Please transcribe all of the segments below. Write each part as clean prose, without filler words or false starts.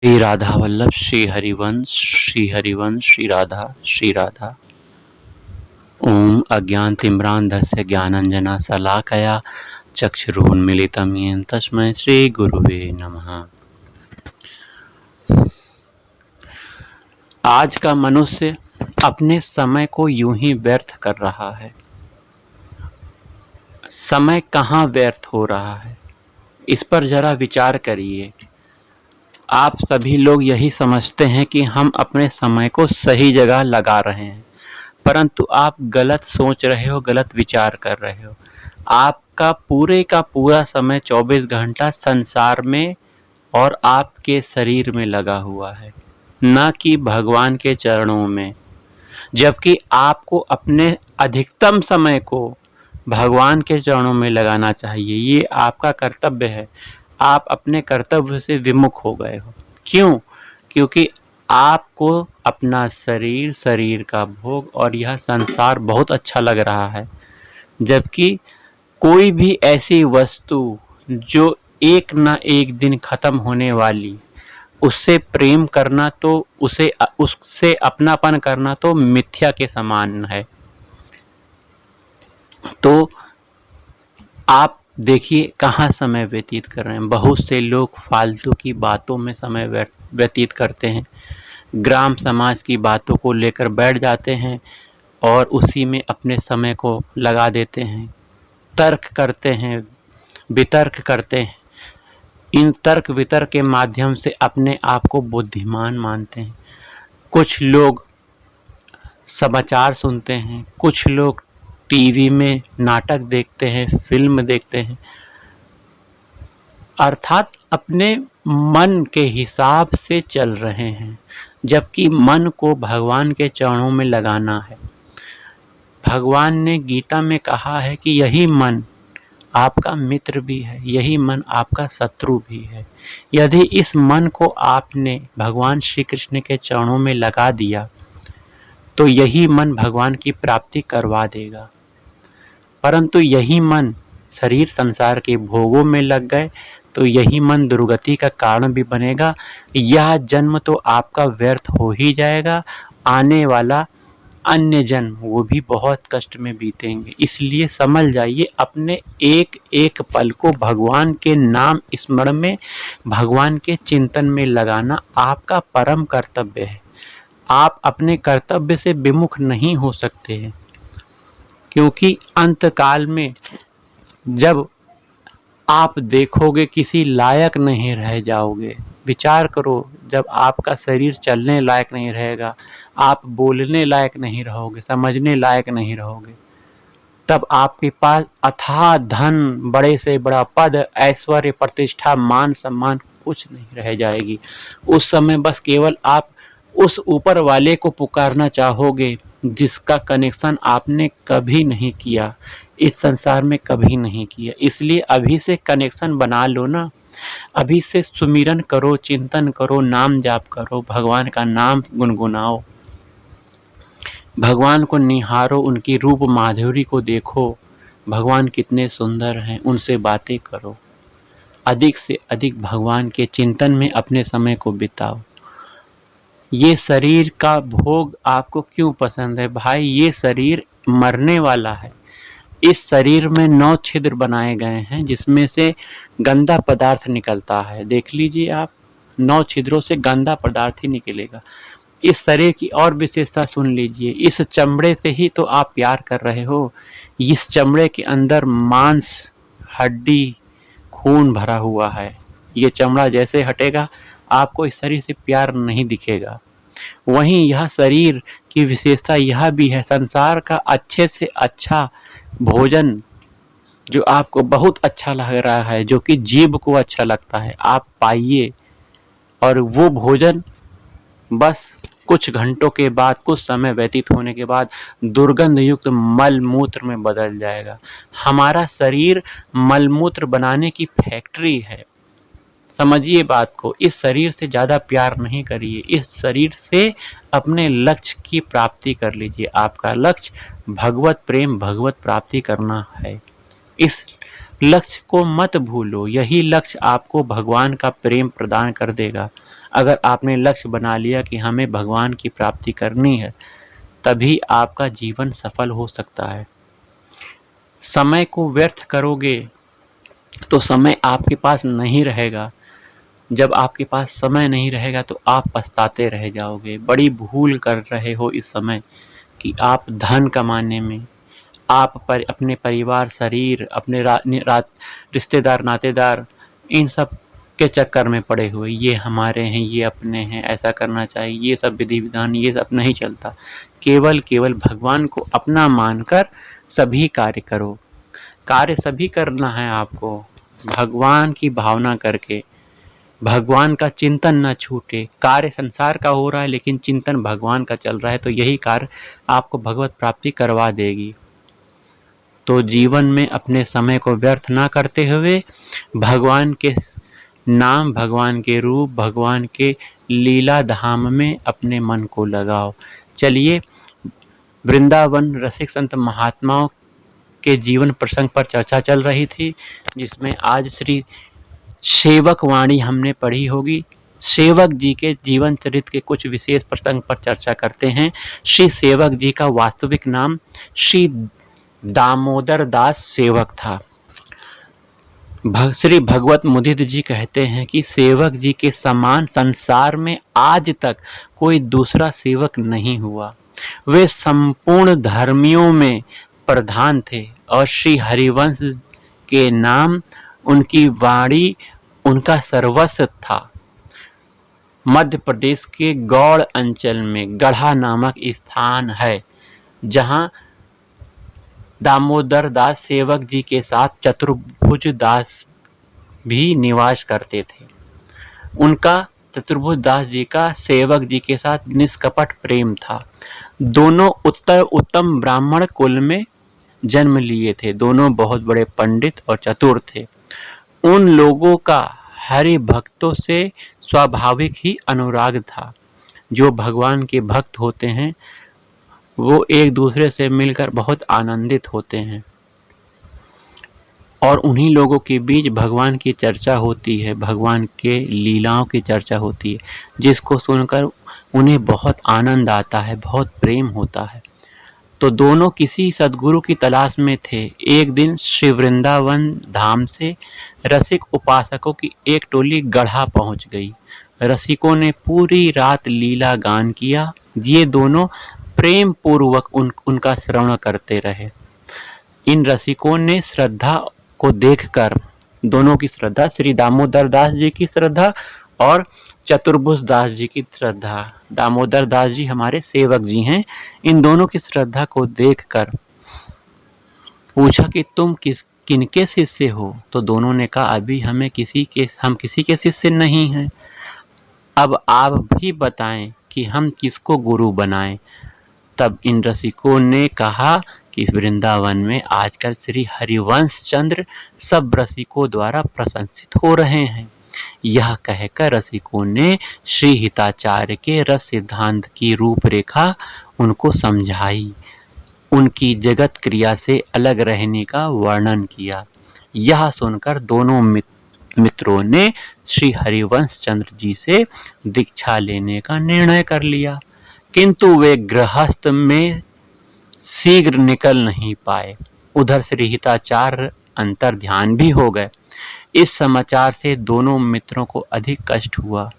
श्री राधा वल्लभ श्री हरिवंश श्री हरिवंश श्री राधा श्री राधा। ओम अज्ञानतिम्रान्धस्य ज्ञानाञ्जना शलाकया चक्षुरुन्मीलितं येन तस्मै श्री गुरुवे नमः। आज का मनुष्य अपने समय को यूं ही व्यर्थ कर रहा है। समय कहाँ व्यर्थ हो रहा है, इस पर जरा विचार करिए। आप सभी लोग यही समझते हैं कि हम अपने समय को सही जगह लगा रहे हैं, परंतु आप गलत सोच रहे हो, गलत विचार कर रहे हो। आपका पूरे का पूरा समय 24 घंटा संसार में और आपके शरीर में लगा हुआ है, न कि भगवान के चरणों में। जबकि आपको अपने अधिकतम समय को भगवान के चरणों में लगाना चाहिए। ये आपका कर्तव्य है। आप अपने कर्तव्य से विमुख हो गए हो। क्यों? क्योंकि आपको अपना शरीर का भोग और यह संसार बहुत अच्छा लग रहा है। जबकि कोई भी ऐसी वस्तु जो एक ना एक दिन खत्म होने वाली, उससे प्रेम करना तो उससे अपनापन करना तो मिथ्या के समान है। तो आप देखिए कहाँ समय व्यतीत कर रहे हैं। बहुत से लोग फालतू की बातों में समय व्यतीत करते हैं, ग्राम समाज की बातों को लेकर बैठ जाते हैं और उसी में अपने समय को लगा देते हैं। तर्क करते हैं, वितर्क करते हैं। इन तर्क वितर्क के माध्यम से अपने आप को बुद्धिमान मानते हैं। कुछ लोग समाचार सुनते हैं, कुछ लोग टीवी में नाटक देखते हैं, फिल्म देखते हैं, अर्थात अपने मन के हिसाब से चल रहे हैं। जबकि मन को भगवान के चरणों में लगाना है। भगवान ने गीता में कहा है कि यही मन आपका मित्र भी है, यही मन आपका शत्रु भी है। यदि इस मन को आपने भगवान श्री कृष्ण के चरणों में लगा दिया तो यही मन भगवान की प्राप्ति करवा देगा। परंतु यही मन शरीर संसार के भोगों में लग गए तो यही मन दुर्गति का कारण भी बनेगा। यह जन्म तो आपका व्यर्थ हो ही जाएगा, आने वाला अन्य जन्म वो भी बहुत कष्ट में बीतेंगे। इसलिए समझ जाइए, अपने एक एक पल को भगवान के नाम स्मरण में, भगवान के चिंतन में लगाना आपका परम कर्तव्य है। आप अपने कर्तव्य से विमुख नहीं हो सकते हैं, क्योंकि अंतकाल में जब आप देखोगे किसी लायक नहीं रह जाओगे। विचार करो, जब आपका शरीर चलने लायक नहीं रहेगा, आप बोलने लायक नहीं रहोगे, समझने लायक नहीं रहोगे, तब आपके पास अथाह धन, बड़े से बड़ा पद, ऐश्वर्य, प्रतिष्ठा, मान सम्मान कुछ नहीं रह जाएगी। उस समय बस केवल आप उस ऊपर वाले को पुकारना चाहोगे जिसका कनेक्शन आपने कभी नहीं किया, इस संसार में कभी नहीं किया। इसलिए अभी से कनेक्शन बना लो ना। अभी से सुमिरन करो, चिंतन करो, नाम जाप करो, भगवान का नाम गुनगुनाओ, भगवान को निहारो, उनकी रूप माधुरी को देखो, भगवान कितने सुंदर हैं, उनसे बातें करो। अधिक से अधिक भगवान के चिंतन में अपने समय को बिताओ। ये शरीर का भोग आपको क्यों पसंद है भाई? ये शरीर मरने वाला है। इस शरीर में 9 छिद्र बनाए गए हैं जिसमें से गंदा पदार्थ निकलता है। देख लीजिए आप, 9 छिद्रों से गंदा पदार्थ ही निकलेगा। इस शरीर की और विशेषता सुन लीजिए। इस चमड़े से ही तो आप प्यार कर रहे हो। इस चमड़े के अंदर मांस, हड्डी, खून भरा हुआ है। ये चमड़ा जैसे हटेगा आपको इस शरीर से प्यार नहीं दिखेगा। वहीं यह शरीर की विशेषता यह भी है, संसार का अच्छे से अच्छा भोजन जो आपको बहुत अच्छा लग रहा है, जो कि जीभ को अच्छा लगता है, आप पाइए। और वो भोजन बस कुछ घंटों के बाद, कुछ समय व्यतीत होने के बाद दुर्गंध युक्त मल मूत्र में बदल जाएगा। हमारा शरीर मलमूत्र बनाने की फैक्ट्री है। समझिए बात को। इस शरीर से ज़्यादा प्यार नहीं करिए। इस शरीर से अपने लक्ष्य की प्राप्ति कर लीजिए। आपका लक्ष्य भगवत प्रेम, भगवत प्राप्ति करना है। इस लक्ष्य को मत भूलो। यही लक्ष्य आपको भगवान का प्रेम प्रदान कर देगा। अगर आपने लक्ष्य बना लिया कि हमें भगवान की प्राप्ति करनी है, तभी आपका जीवन सफल हो सकता है। समय को व्यर्थ करोगे तो समय आपके पास नहीं रहेगा। जब आपके पास समय नहीं रहेगा तो आप पछताते रह जाओगे। बड़ी भूल कर रहे हो इस समय कि आप धन कमाने में, आप अपने परिवार, शरीर, अपने रिश्तेदार, नातेदार, इन सब के चक्कर में पड़े हुए। ये हमारे हैं, ये अपने हैं, ऐसा करना चाहिए, ये सब विधि विधान, ये सब नहीं चलता। केवल भगवान को अपना मानकर सभी कार्य करो। कार्य सभी करना है आपको, भगवान की भावना करके। भगवान का चिंतन न छूटे। कार्य संसार का हो रहा है लेकिन चिंतन भगवान का चल रहा है, तो यही कार्य आपको भगवत प्राप्ति करवा देगी। तो जीवन में अपने समय को व्यर्थ ना करते हुए भगवान के नाम, भगवान के रूप, भगवान के लीला धाम में अपने मन को लगाओ। चलिए, वृंदावन रसिक संत महात्माओं के जीवन प्रसंग पर चर्चा चल रही थी, जिसमें आज श्री सेवक वाणी हमने पढ़ी होगी। सेवक जी के जीवन चरित्र के कुछ विशेष प्रसंग पर चर्चा करते हैं। श्री सेवक जी का वास्तविक नाम श्री दामोदर दास सेवक था। श्री भगवत मुदित जी कहते हैं कि सेवक जी के समान संसार में आज तक कोई दूसरा सेवक नहीं हुआ। वे संपूर्ण धर्मियों में प्रधान थे और श्री हरिवंश के नाम, उनकी वाणी उनका सर्वस्व था। मध्य प्रदेश के गौड़ अंचल में गढ़ा नामक स्थान है, जहां दामोदर दास सेवक जी के साथ चतुर्भुज दास भी निवास करते थे। उनका, चतुर्भुज दास जी का सेवक जी के साथ निष्कपट प्रेम था। दोनों उत्तम ब्राह्मण कुल में जन्म लिए थे। दोनों बहुत बड़े पंडित और चतुर थे। उन लोगों का हरि भक्तों से स्वाभाविक ही अनुराग था। जो भगवान के भक्त होते हैं वो एक दूसरे से मिलकर बहुत आनंदित होते हैं, और उन्हीं लोगों के बीच भगवान की चर्चा होती है, भगवान के लीलाओं की चर्चा होती है, जिसको सुनकर उन्हें बहुत आनंद आता है, बहुत प्रेम होता है। तो दोनों किसी सद्गुरु की तलाश में थे। एक दिन श्री वृंदावन धाम से रसिक उपासकों की एक टोली गढ़ा पहुंच गई। रसिकों ने पूरी रात लीला गान किया। ये दोनों प्रेम पूर्वक उनका श्रवण करते रहे। इन रसिकों ने श्रद्धा को देखकर, दोनों की श्रद्धा, श्री दामोदर दास जी की श्रद्धा और चतुर्भुज दास जी की श्रद्धा, दामोदर दास जी हमारे सेवक जी हैं, इन दोनों की श्रद्धा को देखकर पूछा कि तुम किनके शिष्य हो? तो दोनों ने कहा अभी हम किसी के शिष्य नहीं हैं। अब आप भी बताएं कि हम किसको गुरु बनाएं। तब इन रसिकों ने कहा कि वृंदावन में आजकल श्री हरिवंश चंद्र सब रसिकों द्वारा प्रशंसित हो रहे हैं। यह कहकर रसिकों ने श्री हिताचार्य के रस सिद्धांत की रूपरेखा उनको समझाई, उनकी जगत क्रिया से अलग रहने का वर्णन किया। यह सुनकर दोनों मित्रों ने श्री हरिवंश चंद्र जी से दीक्षा लेने का निर्णय कर लिया, किंतु वे गृहस्थ में शीघ्र निकल नहीं पाए। उधर श्री हिताचार्य अंतर ध्यान भी हो गए। इस समाचार से दोनों मित्रों को अधिक कष्ट हुआ।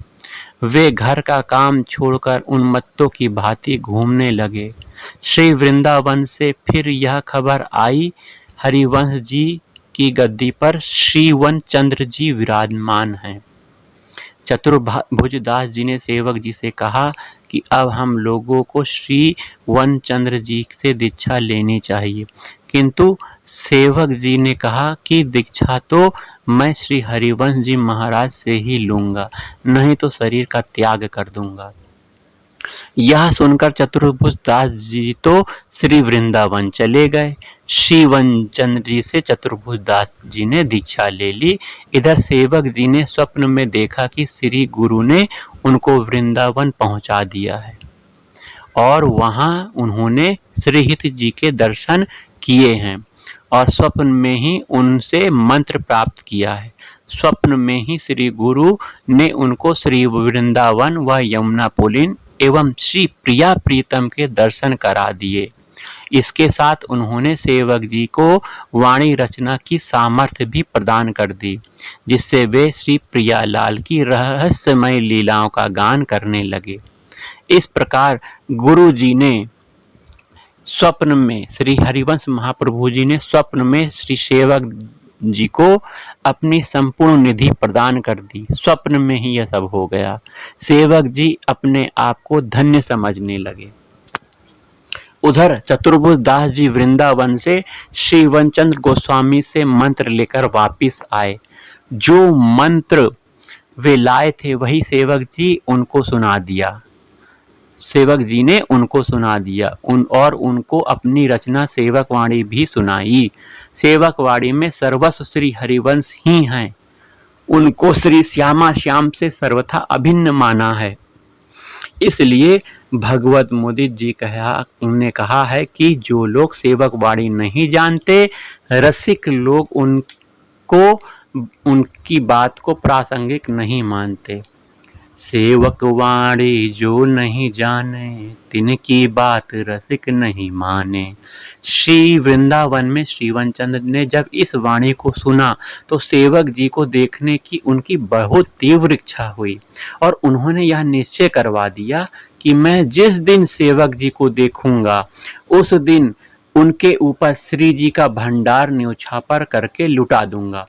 वे घर का काम छोड़कर उन्मत्तों की भांति घूमने लगे। श्री वृंदावन से फिर यह खबर आई, हरिवंश जी की गद्दी पर श्रीवन चंद्र जी विराजमान हैं। चतुर्भुज दास जी ने सेवक जी से कहा कि अब हम लोगों को श्री वन चंद्र जी से दीक्षा लेनी चाहिए, किंतु सेवक जी ने कहा कि दीक्षा तो मैं श्री हरिवंश जी महाराज से ही लूंगा, नहीं तो शरीर का त्याग कर दूंगा। यह सुनकर चतुर्भुज दास जी तो श्री वृंदावन चले गए। श्री वन चंद्र जी से चतुर्भुज दास जी ने दीक्षा ले ली। इधर सेवक जी ने स्वप्न में देखा कि श्री गुरु ने उनको वृंदावन पहुंचा दिया है और वहां उन्होंने श्रीहित जी के दर्शन किए हैं और स्वप्न में ही उनसे मंत्र प्राप्त किया है। स्वप्न में ही श्री गुरु ने उनको श्री वृंदावन व यमुना पुलिन एवं श्री प्रिया प्रीतम के दर्शन करा दिए। इसके साथ उन्होंने सेवक जी को वाणी रचना की सामर्थ्य भी प्रदान कर दी, जिससे वे श्री प्रियालाल की रहस्यमय लीलाओं का गान करने लगे। इस प्रकार गुरु जी ने स्वप्न में, श्री हरिवंश महाप्रभु जी ने स्वप्न में श्री सेवक जी को अपनी संपूर्ण निधि प्रदान कर दी। स्वप्न में ही यह सब हो गया। सेवक जी अपने आप को धन्य समझने लगे। उधर चतुर्भुज दास जी वृंदावन से श्री वनचंद्र गोस्वामी से मंत्र लेकर वापिस आए। जो मंत्र वे लाए थे वही सेवक जी उनको सुना दिया। सेवक जी ने उनको सुना दिया और उनको अपनी रचना सेवक वाणी भी सुनाई। सेवक वाणी में सर्वस्व श्री हरिवंश ही हैं। उनको श्री श्यामा श्याम से सर्वथा अभिन्न माना है। इसलिए भगवत मुदित जी ने कहा है कि जो लोग सेवक वाणी नहीं जानते, रसिक लोग उनकी बात को प्रासंगिक नहीं मानते। सेवक वाणी जो नहीं जाने, तिनकी बात रसिक नहीं माने। श्री वृंदावन में श्री वनचंद्र ने जब इस वाणी को सुना तो सेवक जी को देखने की उनकी बहुत तीव्र इच्छा हुई और उन्होंने यह निश्चय करवा दिया कि मैं जिस दिन सेवक जी को देखूंगा उस दिन उनके ऊपर श्री जी का भंडार न्योछावर करके लुटा दूंगा।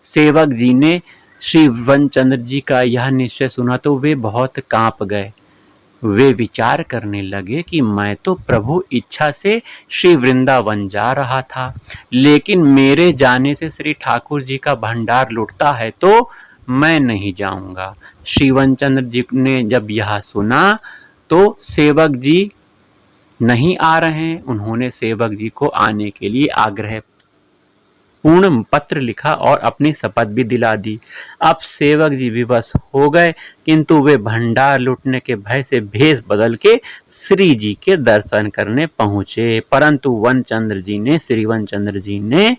सेवक जी ने श्री वनचंद्र जी का यह निश्चय सुना तो वे बहुत कांप गए। वे विचार करने लगे कि मैं तो प्रभु इच्छा से श्री वृंदावन जा रहा था, लेकिन मेरे जाने से श्री ठाकुर जी का भंडार लुटता है तो मैं नहीं जाऊंगा। श्री वनचंद्र जी ने जब यह सुना तो सेवक जी नहीं आ रहे हैं, उन्होंने सेवक जी को आने के लिए आग्रह पूर्ण पत्र लिखा और अपनी शपथ भी दिला दी। अब सेवक जी विवश हो गए, किंतु वे भंडार लूटने के भय से भेष बदल के श्री जी के दर्शन करने पहुंचे। परंतु वनचंद्र जी ने, श्री वनचंद्र जी ने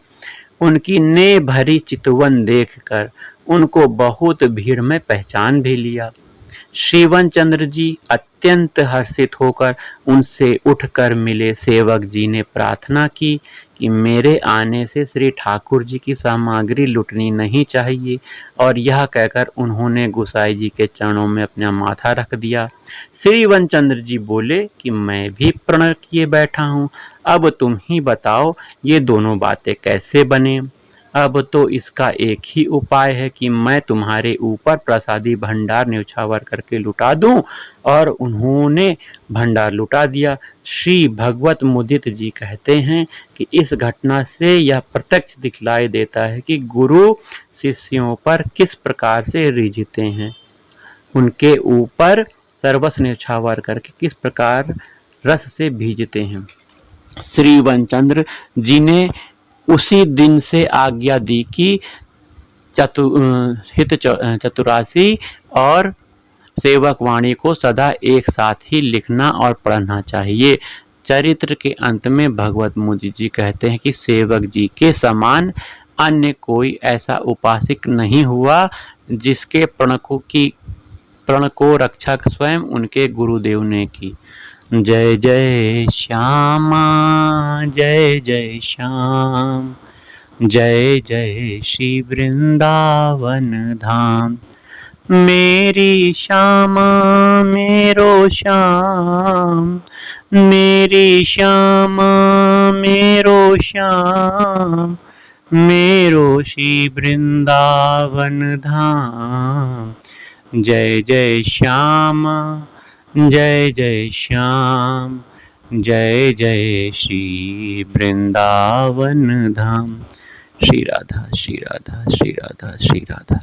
उनकी ने भरी चितवन देखकर उनको बहुत भीड़ में पहचान भी लिया। श्री वनचंद्र जी अत्यंत हर्षित होकर उनसे उठकर मिले। सेवक जी ने प्रार्थना की कि मेरे आने से श्री ठाकुर जी की सामग्री लुटनी नहीं चाहिए, और यह कहकर उन्होंने गोसाई जी के चरणों में अपना माथा रख दिया। श्री वनचंद्र जी बोले कि मैं भी प्रण किए बैठा हूँ, अब तुम ही बताओ ये दोनों बातें कैसे बने। अब तो इसका एक ही उपाय है कि मैं तुम्हारे ऊपर प्रसादी भंडार न्योछावर करके लुटा दूं, और उन्होंने भंडार लुटा दिया। श्री भगवत मुदित जी कहते हैं कि इस घटना से यह प्रत्यक्ष दिखलाई देता है कि गुरु शिष्यों पर किस प्रकार से रिझते हैं, उनके ऊपर सर्वस्व न्योछावर करके किस प्रकार रस से भीजते हैं। श्री वनचंद्र जी ने उसी दिन से आज्ञा दी कि हित चतुरासी और सेवक वाणी को सदा एक साथ ही लिखना और पढ़ना चाहिए। चरित्र के अंत में भगवत मुदित जी कहते हैं कि सेवक जी के समान अन्य कोई ऐसा उपासक नहीं हुआ जिसके प्रण को रक्षा स्वयं उनके गुरुदेव ने की। जय जय श्यामा जय जय श्याम, जय जय श्री वृंदावन धाम। मेरी श्यामा मेरो श्याम, मेरी श्यामा मेरो श्याम, मेरो श्री वृंदावन धाम। जय जय श्यामा जय जय श्याम, जय जय श्री वृंदावन धाम। श्री राधा श्री राधा श्री राधा श्री राधा।